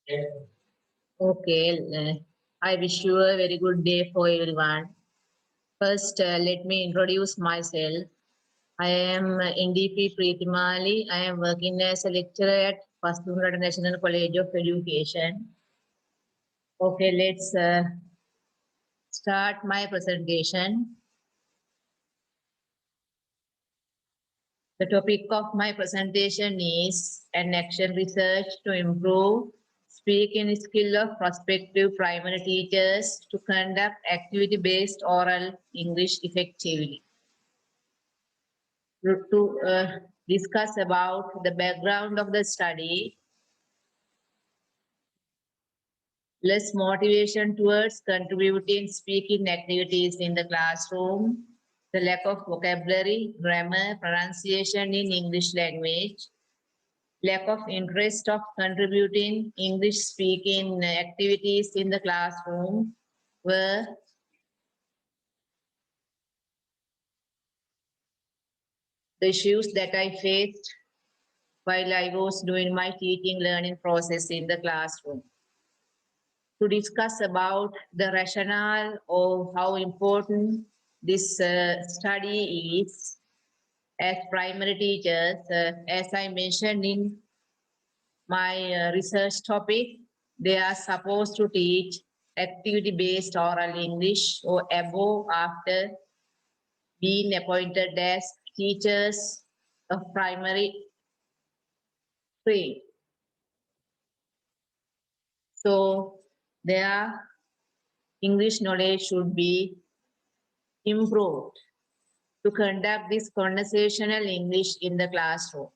Okay, I wish you a very good day for everyone. First, let me introduce myself. I am N.D.P. Priyambika. I am working as a lecturer at Pastumrata National College of Education. Okay, let's start my presentation. The topic of my presentation is an action research to improve speaking skill of prospective primary teachers to conduct activity-based oral English effectively. To discuss about the background of the study, less motivation towards contributing speaking activities in the classroom, the lack of vocabulary, grammar, pronunciation in English language, lack of interest of contributing English speaking activities in the classroom were the issues that I faced while I was doing my teaching learning process in the classroom. To discuss about the rationale of how important this study is as primary teachers, as I mentioned in my research topic, they are supposed to teach activity-based oral English or above after being appointed as teachers of primary grade. So their English knowledge should be improved to conduct this conversational English in the classroom.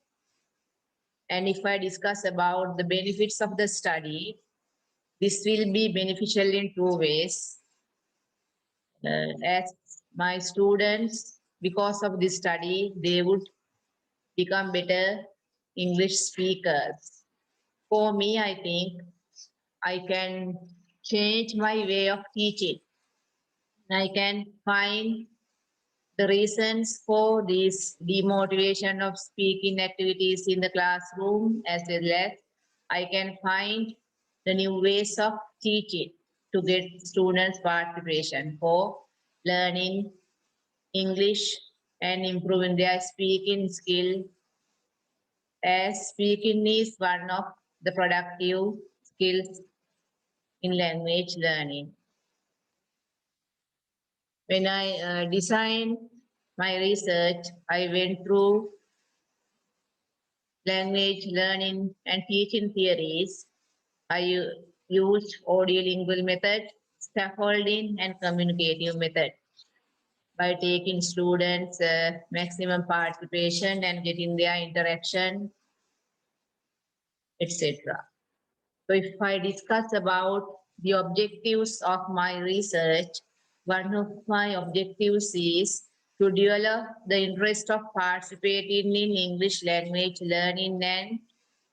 And if I discuss about the benefits of the study, this will be beneficial in two ways. As my students, because of this study, they would become better English speakers. For me, I think I can change my way of teaching. I can find the reasons for this demotivation of speaking activities in the classroom, as well as I can find the new ways of teaching to get students' participation for learning English and improving their speaking skill, as speaking is one of the productive skills in language learning. When I designed my research, I went through language learning and teaching theories. I used audiolingual method, scaffolding, and communicative method by taking students maximum participation and getting their interaction, etc. So if I discuss about the objectives of my research, one of my objectives is to develop the interest of participating in English language learning and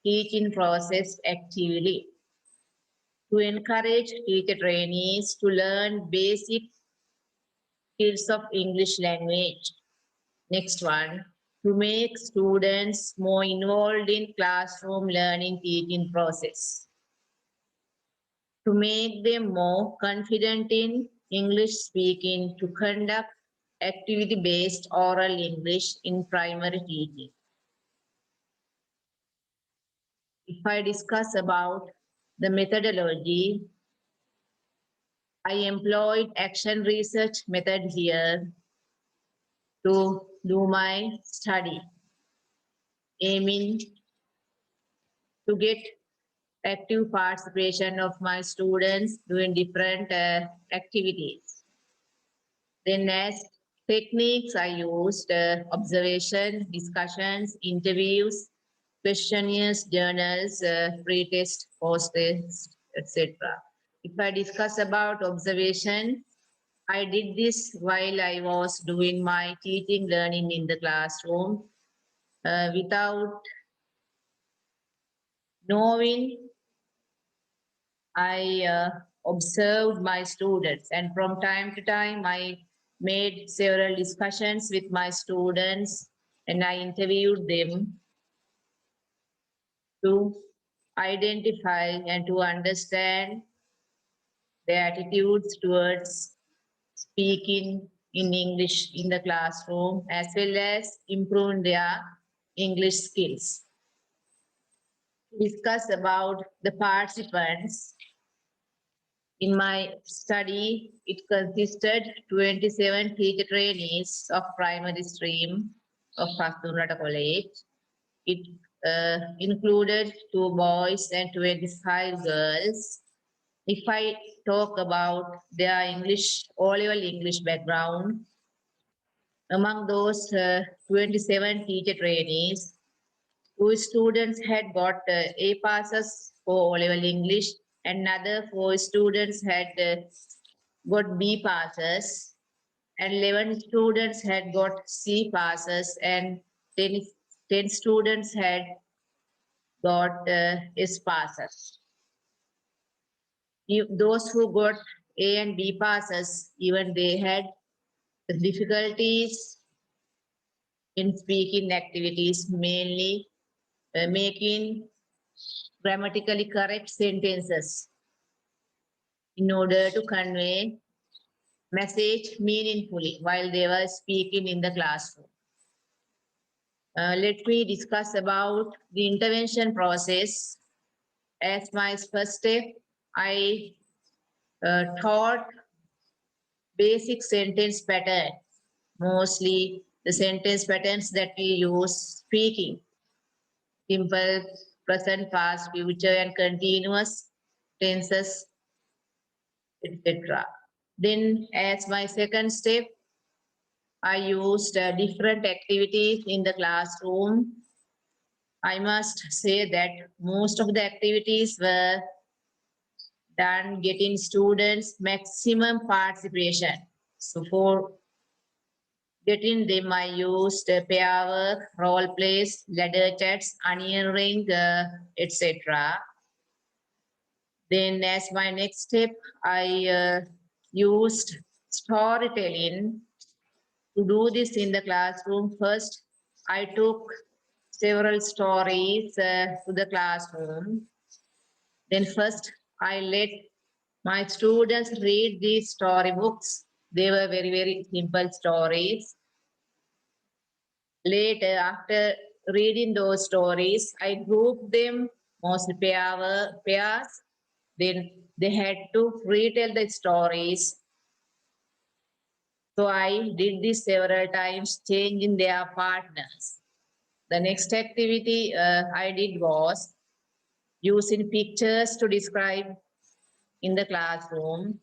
teaching process actively, to encourage teacher trainees to learn basic skills of English language. Next one, to make students more involved in classroom learning teaching process, to make them more confident in English speaking, to conduct activity-based oral English in primary teaching. If I discuss about the methodology, I employed action research method here to do my study, aiming to get active participation of my students doing different activities. Then as techniques, I used observation, discussions, interviews, questionnaires, journals, pre-test, post-test, etc. If I discuss about observation, I did this while I was doing my teaching learning in the classroom without knowing. I observed my students, and from time to time I made several discussions with my students and I interviewed them to identify and to understand their attitudes towards speaking in English in the classroom, as well as improve their English skills. Discuss about the participants. In my study, it consisted 27 teacher trainees of primary stream of Pastunrata College. It included 2 boys and 25 girls. If I talk about their English, O-level English background, among those 27 teacher trainees, 2 students had got A passes for O-level English, and another 4 students had got B passes, and 11 students had got C passes, and 10 students had got S passes. Those who got A and B passes, even they had difficulties in speaking activities, mainly making grammatically correct sentences in order to convey message meaningfully while they were speaking in the classroom. Let me discuss about the intervention process. As my first step, I taught basic sentence pattern, mostly the sentence patterns that we use speaking, simple, present, past, future, and continuous tenses, etc. Then as my second step, I used different activities in the classroom. I must say that most of the activities were done getting students maximum participation. So for getting them, I used pair work, role plays, ladder chats, onion ring, etc. Then as my next step, I used storytelling. To do this in the classroom, first, I took several stories to the classroom. Then first, I let my students read these storybooks. They were very, very simple stories. Later, after reading those stories, I grouped them mostly pairs. Then they had to retell the stories. So I did this several times, changing their partners. The next activity I did was using pictures to describe in the classroom.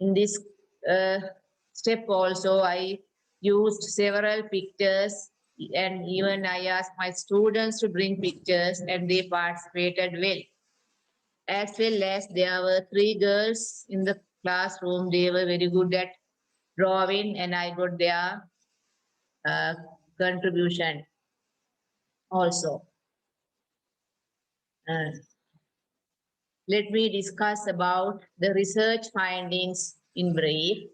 In this uh, step also, I used several pictures, and even I asked my students to bring pictures, and they participated well. As well as there were 3 girls in the classroom. They were very good at drawing, and I got their uh, contribution also. Uh, Let me discuss about the research findings in brief.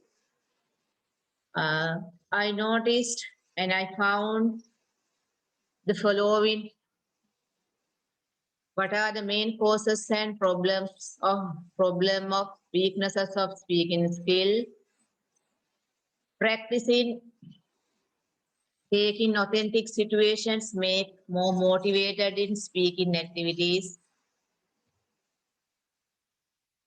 I noticed and I found the following. What are the main causes and problem of weaknesses of speaking skill? Practicing taking authentic situations make more motivated in speaking activities.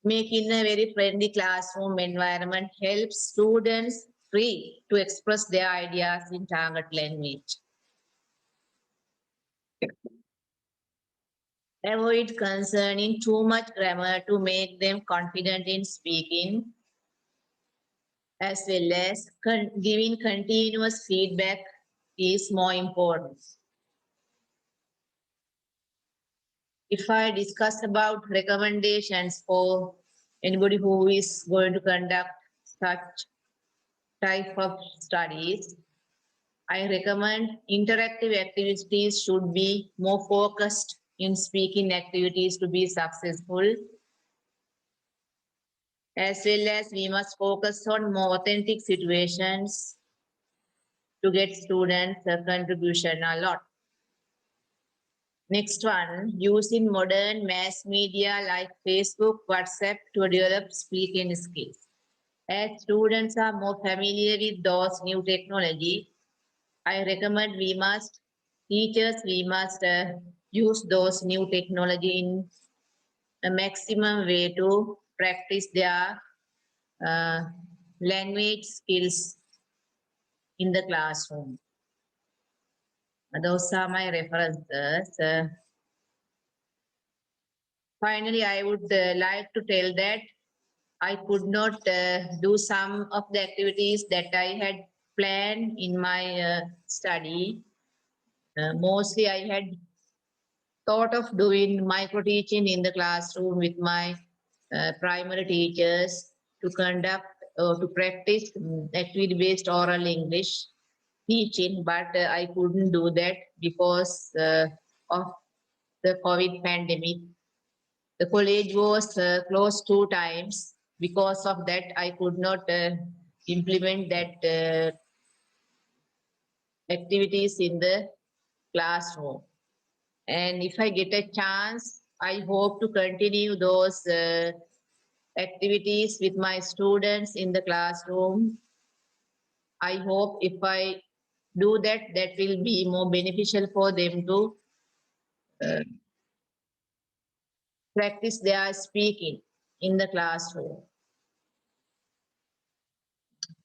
Making a very friendly classroom environment helps students free to express their ideas in target language. Avoid concerning too much grammar to make them confident in speaking, as well as giving continuous feedback is more important. If I discuss about recommendations for anybody who is going to conduct such type of studies, I recommend interactive activities should be more focused in speaking activities to be successful. As well as we must focus on more authentic situations to get students a contribution a lot. Next one, using modern mass media like Facebook, WhatsApp to develop speaking skills. As students are more familiar with those new technology, I recommend we must use those new technology in a maximum way to practice their uh, language skills in the classroom. Those are my references. Finally, I would like to tell that I could not do some of the activities that I had planned in my study. Mostly, I had thought of doing micro teaching in the classroom with my primary teachers to conduct or to practice activity based oral English teaching, but I couldn't do that because of the COVID pandemic. The college was closed 2 times. Because of that, I could not implement that activities in the classroom. And if I get a chance, I hope to continue those activities with my students in the classroom. I hope if I do that, that will be more beneficial for them to uh, practice their speaking in the classroom.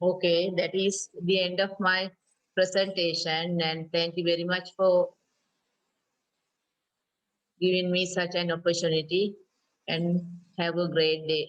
Okay, that is the end of my presentation, and thank you very much for giving me such an opportunity, and have a great day.